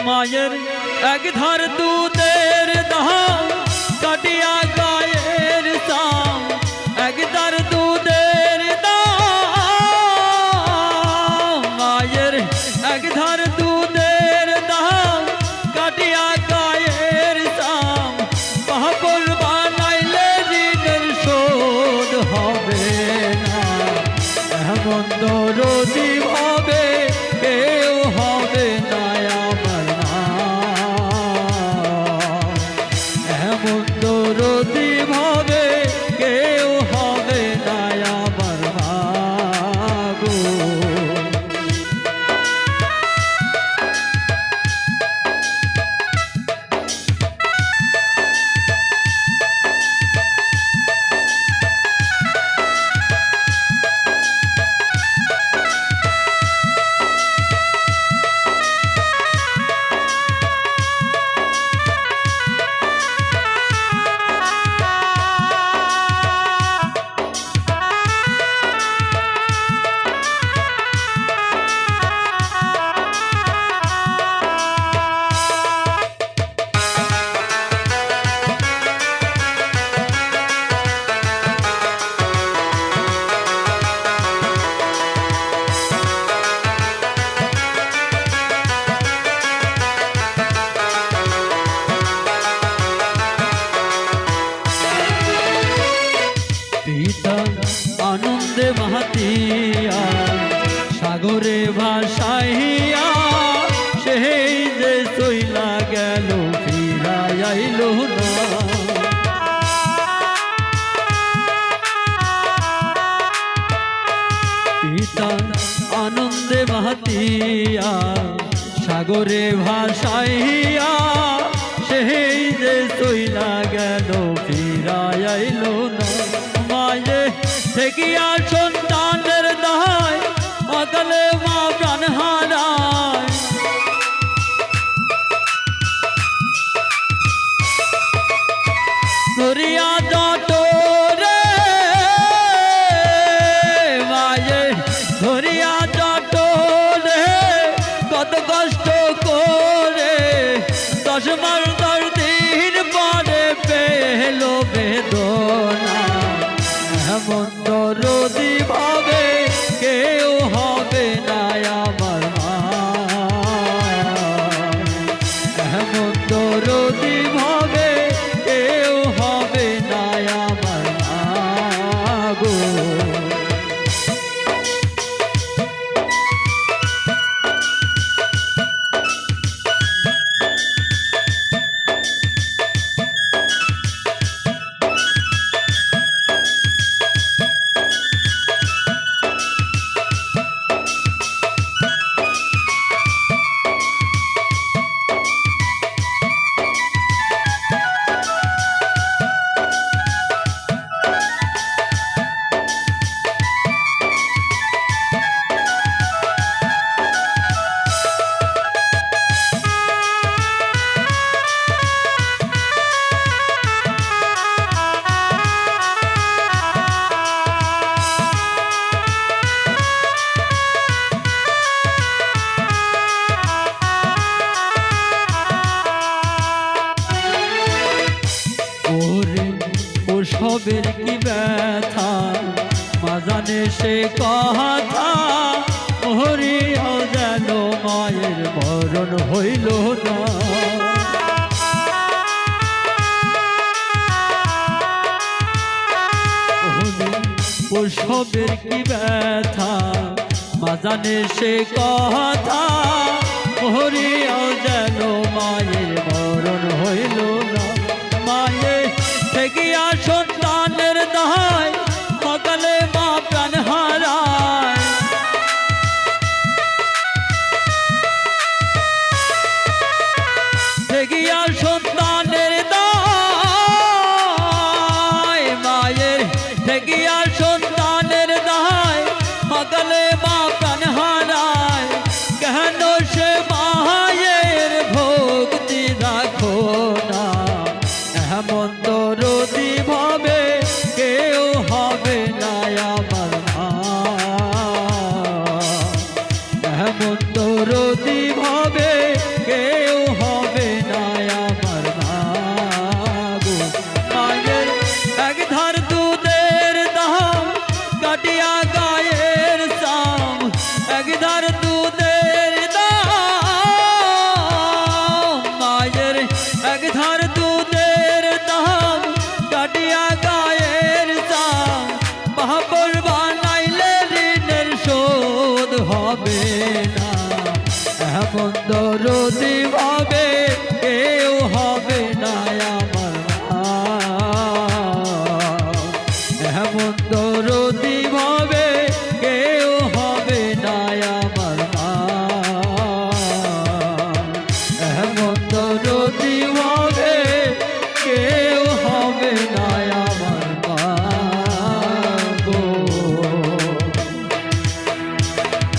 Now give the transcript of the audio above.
মায়ের এক ধার দুধের দাম কাটিয়া গায়ের সাম এক ধার দুধের দাম মায়ের এক ধার দুধের দাম কাটিয়া গায়ের সাম পাপড় বানাইলে ঋণের শোধ হবে না এমন দরদি ভাবে কেউ হবে না আমার মা এমন দরদি ভাবে কেউ হবে না আমার মা গো আনন্দে মাতিয়া সাগরে ভাসাইয়া সেই যে চইলা গেল ফিরাই আইল না পিতা আনন্দে মাতিয়া সাগরে ভাসাইয়া সেই যে চইলা গেল ফিরাই আইল না মায়ে থেকিয়া সন্তানের দায় অকালে মা প্রাণ হারায় ধরিয়া যত রে মায়ে ধরিয়া যত রে কত কষ্ট করে 10 মাস 10 দিন পরে পেল বেদনা এমন দরদি ভাবে কেউ হবে না আমার মা এমন দরদি ভাবে কেউ হবে না আমার মা গো সবের কি ব্যথা মাজানে সে কথা হরিয়াও যেন মায়ের মরণ হইল না সবের কি ব্যথা মাজানে সে কথা হরিয়াও যেন মায়ের মরণ হইল না মায়ে থেকিয়া সন্তানের দায় সকালে মা প্রাণ হারায় থেকিয়া সন্তানের দায় মায়ের থেকিয়া সন্তানের দায় সকালে মা প্রাণ হারায় কেন সে মায়ের ভক্তি রাখো না এমন দরদি ভাবে কেউ হবে না আমার মা এমন দরদি ভাবে কেউ এমন দরদি ভাবে